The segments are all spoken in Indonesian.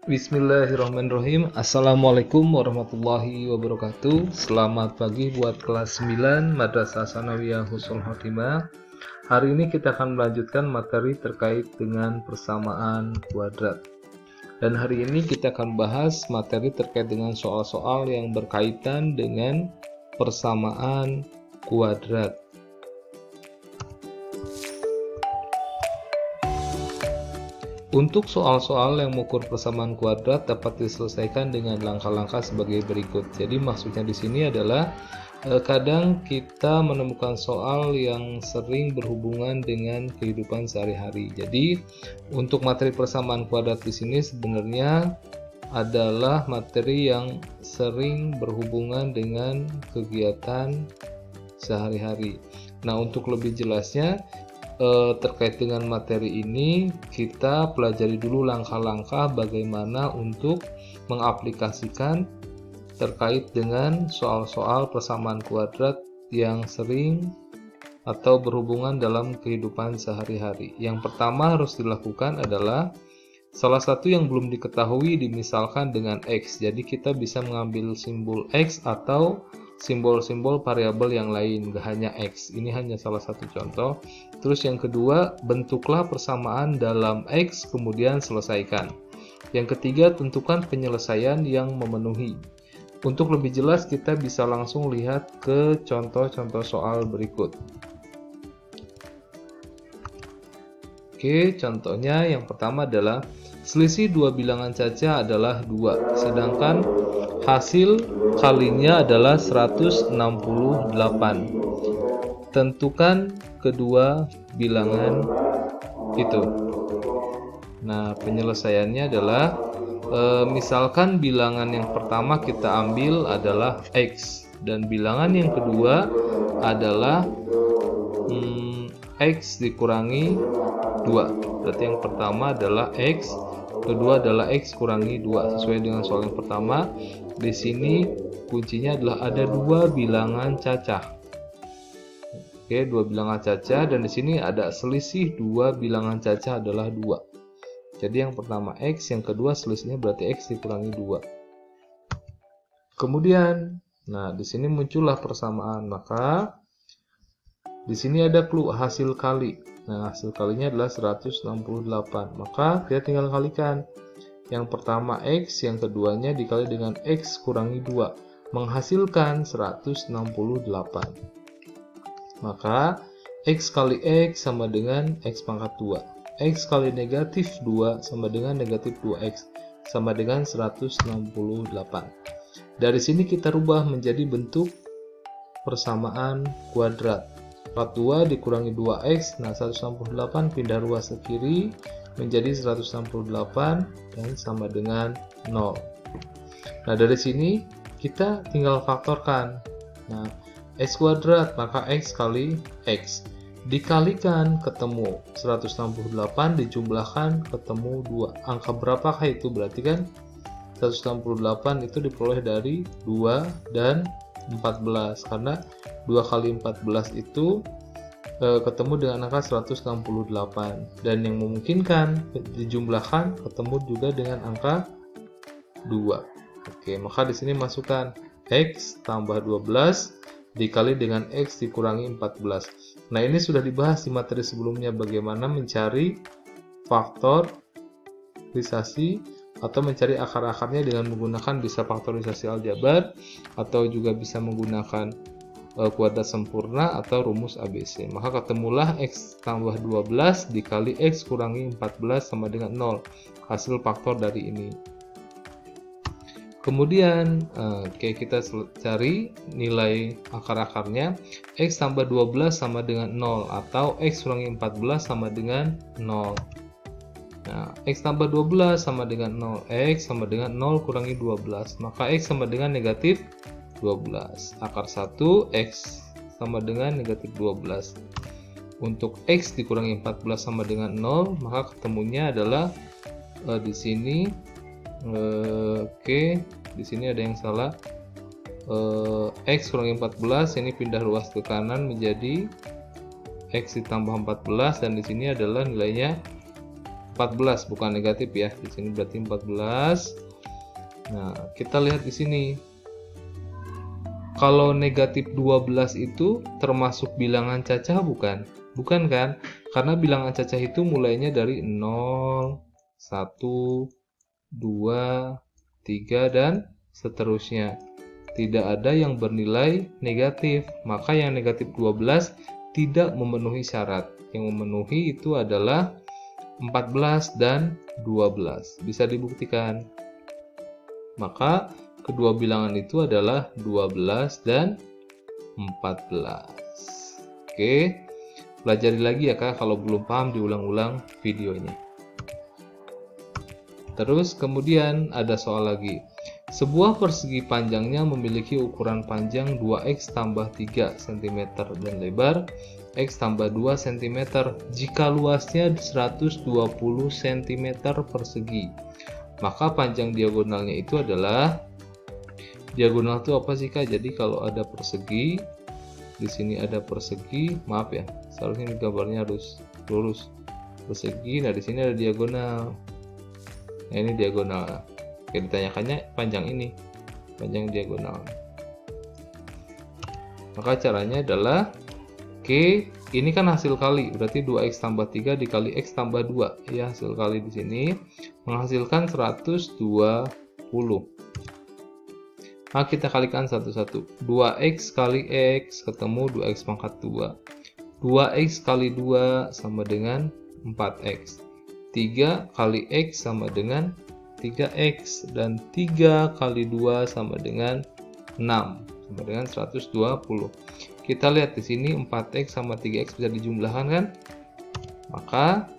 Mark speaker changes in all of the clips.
Speaker 1: Bismillahirrahmanirrahim. Assalamualaikum warahmatullahi wabarakatuh. Selamat pagi buat kelas 9 Madrasah Tsanawiyah Husnul Khotimah. Hari ini kita akan melanjutkan materi terkait dengan persamaan kuadrat. Dan hari ini kita akan bahas materi terkait dengan soal-soal yang berkaitan dengan persamaan kuadrat. Untuk soal-soal yang mengukur persamaan kuadrat dapat diselesaikan dengan langkah-langkah sebagai berikut. Jadi maksudnya di sini adalah kadang kita menemukan soal yang sering berhubungan dengan kehidupan sehari-hari. Jadi untuk materi persamaan kuadrat di sini sebenarnya adalah materi yang sering berhubungan dengan kegiatan sehari-hari. Nah, untuk lebih jelasnya terkait dengan materi ini, kita pelajari dulu langkah-langkah bagaimana untuk mengaplikasikan terkait dengan soal-soal persamaan kuadrat yang sering atau berhubungan dalam kehidupan sehari-hari. Yang pertama harus dilakukan adalah salah satu yang belum diketahui dimisalkan dengan X. Jadi kita bisa mengambil simbol X atau simbol-simbol variabel yang lain, gak hanya X. Ini hanya salah satu contoh. Terus yang kedua, bentuklah persamaan dalam X kemudian selesaikan. Yang ketiga, tentukan penyelesaian yang memenuhi. Untuk lebih jelas kita bisa langsung lihat ke contoh-contoh soal berikut. Oke, contohnya yang pertama adalah selisih dua bilangan caca adalah 2, sedangkan hasil kalinya adalah 168. Tentukan kedua bilangan itu. Nah, penyelesaiannya adalah misalkan bilangan yang pertama kita ambil adalah X dan bilangan yang kedua adalah X dikurangi 2. Berarti yang pertama adalah X, kedua adalah X kurangi 2. Sesuai dengan soal yang pertama, di sini kuncinya adalah ada dua bilangan cacah. Oke, dua bilangan cacah, dan di sini ada selisih dua bilangan cacah adalah 2. Jadi yang pertama X, yang kedua selisihnya berarti X dikurangi 2. Kemudian, nah di sini muncullah persamaan, maka di sini ada clue hasil kali. Nah, hasil kalinya adalah 168. Maka kita tinggal kalikan. Yang pertama X, yang keduanya dikali dengan X kurangi 2. Menghasilkan 168. Maka X kali X sama dengan X pangkat 2. X kali negatif 2 sama dengan negatif 2X. Sama dengan 168. Dari sini kita rubah menjadi bentuk persamaan kuadrat. 42 dikurangi 2X, nah 168 pindah ruas ke kiri menjadi 168 dan sama dengan 0. Nah, dari sini kita tinggal faktorkan. Nah, X kuadrat maka X kali X dikalikan ketemu 168, dijumlahkan ketemu 2. Angka berapakah itu? Berarti kan 168 itu diperoleh dari 2 dan 14, karena 2 kali 14 itu ketemu dengan angka 168, dan yang memungkinkan dijumlahkan ketemu juga dengan angka 2. Oke, maka di sini masukkan X tambah 12 dikali dengan X dikurangi 14. Nah, ini sudah dibahas di materi sebelumnya bagaimana mencari faktorisasi atau mencari akar-akarnya dengan menggunakan bisa faktorisasi aljabar atau juga bisa menggunakan kuadrat sempurna atau rumus ABC. Maka ketemulah X tambah 12 dikali X kurangi 14 sama dengan 0. Hasil faktor dari ini. Kemudian kita cari nilai akar-akarnya. X tambah 12 sama dengan 0 atau X kurangi 14 sama dengan 0. Nah, X tambah 12 sama dengan 0. X sama dengan 0 kurangi 12. Maka X sama dengan negatif 12. Akar 1, X sama dengan negatif 12. Untuk X dikurangi 14 sama dengan 0, maka ketemunya adalah di sini. Di sini ada yang salah. X kurangi 14, ini pindah ruas ke kanan menjadi X ditambah 14, dan di sini adalah nilainya 14 bukan negatif ya. Di sini berarti 14. Nah, kita lihat di sini. Kalau negatif 12 itu termasuk bilangan cacah bukan? Bukan kan? Karena bilangan cacah itu mulainya dari 0, 1, 2, 3, dan seterusnya. Tidak ada yang bernilai negatif. Maka yang negatif 12 tidak memenuhi syarat. Yang memenuhi itu adalah 14 dan 12. Bisa dibuktikan. Maka kedua bilangan itu adalah 12 dan 14. Oke, pelajari lagi ya Kak, kalau belum paham diulang-ulang videonya. Terus kemudian ada soal lagi. Sebuah persegi panjangnya memiliki ukuran panjang 2x tambah 3 cm dan lebar x tambah 2 cm jika luasnya 120 cm persegi. Maka panjang diagonalnya itu adalah, diagonal itu apa sih Kak? Jadi kalau ada persegi, di sini ada persegi, maaf ya, seharusnya gambarnya harus lurus. Persegi, nah di sini ada diagonal. Nah ini diagonal. Oke, ditanyakannya panjang ini, panjang diagonal. Maka caranya adalah, oke, ini kan hasil kali, berarti 2x tambah 3 dikali x tambah 2. Ya, hasil kali di sini menghasilkan 120. Nah, kita kalikan satu-satu. 2x kali x ketemu 2x pangkat 2. 2x kali 2 sama dengan 4x. 3 kali x sama dengan 3x. Dan 3 kali 2 sama dengan 6. Sama dengan 120. Kita lihat di sini 4x sama 3x bisa dijumlahkan kan? Maka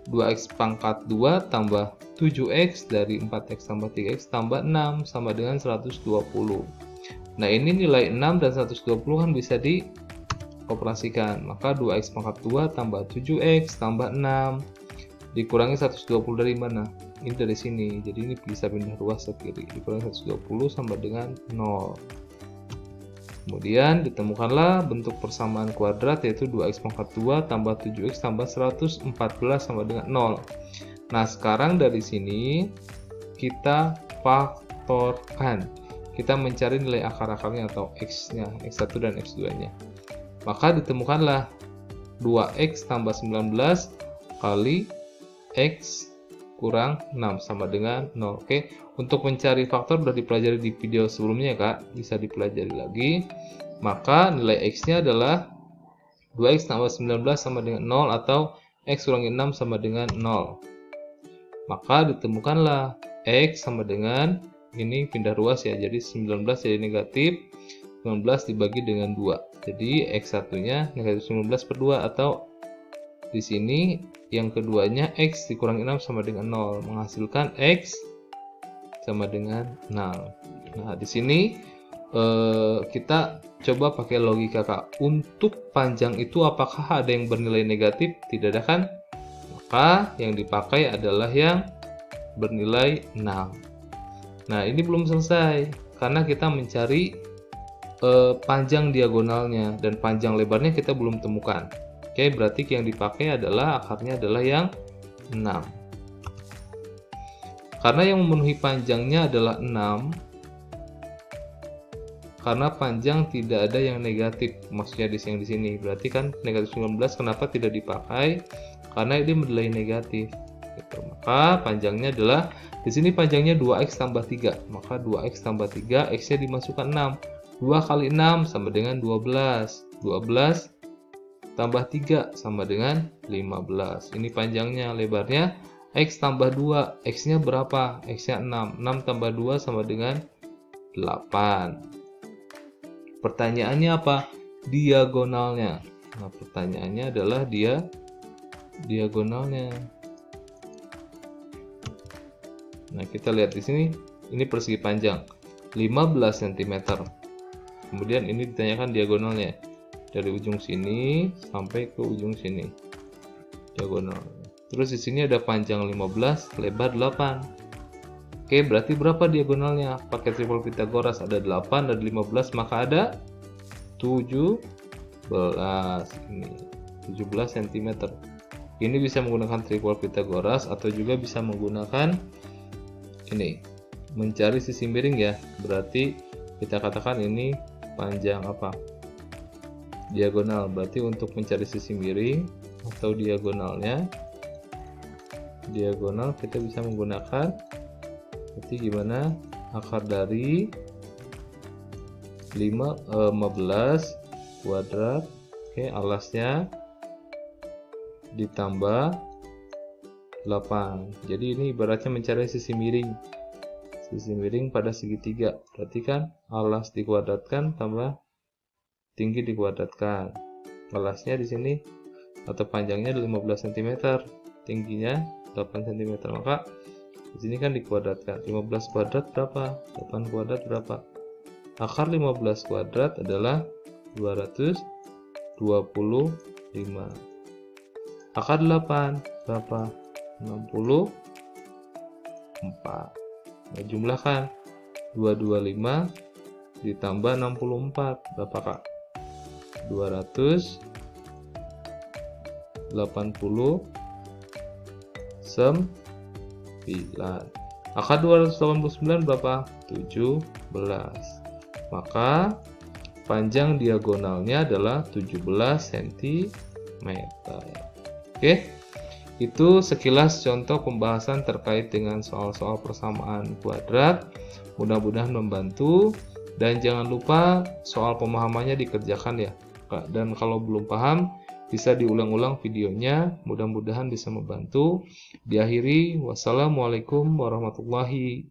Speaker 1: 2x pangkat 2 tambah 7x dari 4x tambah 3x tambah 6 sama dengan 120. Nah ini nilai 6 dan 120 kan bisa dioperasikan. Maka 2x pangkat 2 tambah 7x tambah 6 dikurangi 120 dari mana? Ini dari sini. Jadi ini bisa pindah ruas ke kiri. Dikurangi 120 sama dengan 0. Kemudian ditemukanlah bentuk persamaan kuadrat, yaitu 2x pangkat 2 tambah 7x tambah 114 sama dengan 0. Nah sekarang dari sini kita faktorkan. Kita mencari nilai akar-akarnya atau x-nya, x1 dan x2 nya. Maka ditemukanlah 2x tambah 19 kali x kurang 6 sama dengan 0. Oke, untuk mencari faktor sudah dipelajari di video sebelumnya Kak, bisa dipelajari lagi. Maka nilai x-nya adalah 2x tambah 19 sama dengan 0 atau x kurangi 6 sama dengan 0. Maka ditemukanlah x sama dengan, ini pindah ruas ya, jadi 19 jadi negatif, 19 dibagi dengan 2. Jadi x1 nya negatif 19 per 2 atau di sini yang keduanya x dikurangi 6 sama dengan 0, menghasilkan x sama dengan 6. Nah, di sini kita coba pakai logika Kak. Untuk panjang itu apakah ada yang bernilai negatif? Tidak ada kan? Maka yang dipakai adalah yang bernilai 6. Nah, ini belum selesai karena kita mencari panjang diagonalnya dan panjang lebarnya kita belum temukan. Oke, berarti yang dipakai adalah akarnya adalah yang 6. Karena yang memenuhi panjangnya adalah 6, karena panjang tidak ada yang negatif, maksudnya di sini. Berarti kan negatif 19 kenapa tidak dipakai? Karena ini bernilai negatif. Gitu. Maka panjangnya adalah, di sini panjangnya 2x tambah 3. Maka 2x tambah 3, x-nya dimasukkan 6. 2 kali 6 sama dengan 12. 12 tambah 3 sama dengan 15. Ini panjangnya, lebarnya x tambah 2. X-nya berapa? X-nya 6. 6 tambah 2 sama dengan 8. Pertanyaannya apa? Diagonalnya. Nah, pertanyaannya adalah diagonalnya. Nah, kita lihat di sini, ini persegi panjang 15 cm. Kemudian ini ditanyakan diagonalnya. Dari ujung sini sampai ke ujung sini. Diagonal. Terus di sini ada panjang 15, lebar 8. Oke, berarti berapa diagonalnya? Pakai triple Pythagoras ada 8 dan 15, maka ada 17. Ini 17 cm. Ini bisa menggunakan tripod Pythagoras atau juga bisa menggunakan ini, mencari sisi miring ya. Berarti kita katakan ini panjang apa? Diagonal. Berarti untuk mencari sisi miring atau diagonalnya, diagonal kita bisa menggunakan, berarti gimana, akar dari 15 kuadrat, oke, alasnya ditambah 8. Jadi ini ibaratnya mencari sisi miring pada segitiga. Berarti kan alas dikuadratkan tambah tinggi dikuadratkan. Alasnya di sini atau panjangnya 15 cm, tingginya 8 cm. Maka di sini kan dikuadratkan. 15 kuadrat berapa? 8 kuadrat berapa? Akar 15 kuadrat adalah 225. Akar 8 berapa? 64. Nah, jumlahkan 225 ditambah 64 berapa Kak? 289. Akar 289 berapa? 17. Maka panjang diagonalnya adalah 17 cm. Oke, itu sekilas contoh pembahasan terkait dengan soal-soal persamaan kuadrat. Mudah-mudahan membantu, dan jangan lupa soal pemahamannya dikerjakan ya Kak. Dan kalau belum paham bisa diulang-ulang videonya, mudah-mudahan bisa membantu. Diakhiri, wassalamualaikum warahmatullahi